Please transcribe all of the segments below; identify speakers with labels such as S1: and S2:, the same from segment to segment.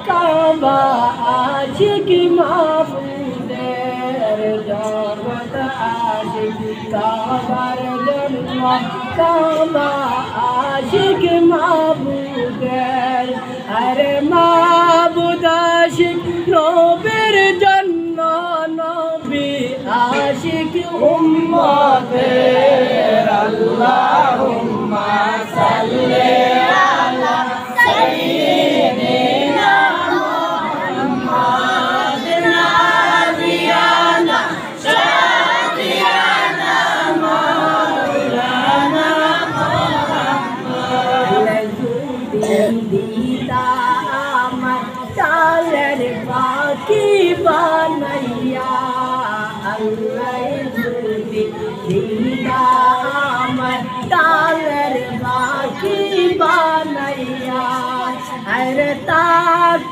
S1: কাবা আশিক মাহবুবের জগৎ আশিক কাবার জন্ম কাবা আশিক মাহবুবের আরে মাহবুদ আশিক নবীর জন্য নবী আশিক উম্মতের আল্লাহুম্মা সাল্লি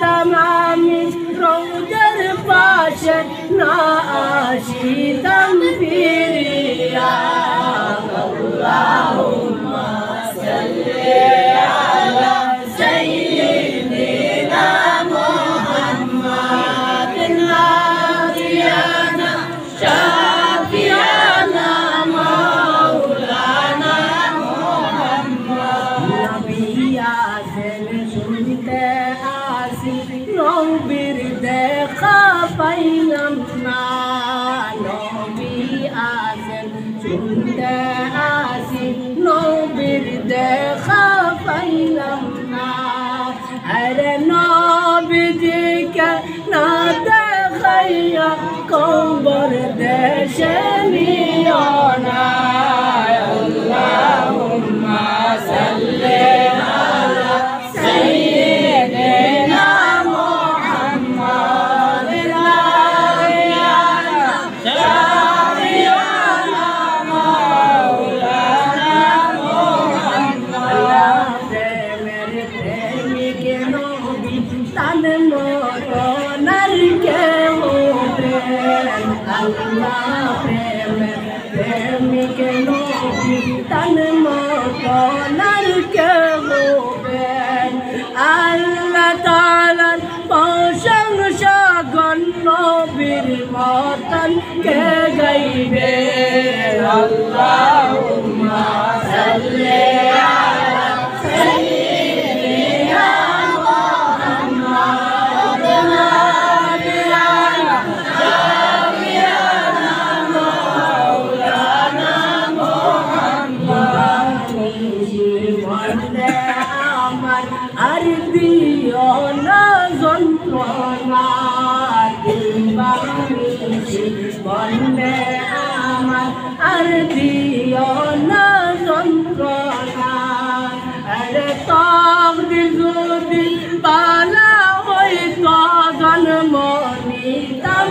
S1: तमामी रोजर पाश ना आशीतम पीरिया अल्लाहुम्मा सल्ली अला सय्यिदिना मुहम्मद नाबियाना शाफियाना मौलाना मुहम्मद नबिया से सुनते নবীর দেখা পাইলাম না নবী আসেন শুনতে আসি নবীর দেখা পাইলাম না আরে নবীজিকে না দেখাইয়া কবর দেশে নিও না আল্লাহুম্মা সাল্লি আলা সাইয়্যিদিনা আল্লাহ তাআলার প্রশংসা নবীর মতন কে গাইবে আল্লাহুম্মা সাল্লি আলা সাইয়্যিদিনা মুহাম্মদ নাবিয়ানা শাফিয়ানা মাওলানা মুহাম্মদ জীবনে আমার আর দিও না যন্ত্রণা জীবনে আমার আর দিও না যন্ত্রণা আরে তকদির যদি বালা হইতো জন্ম নিতাম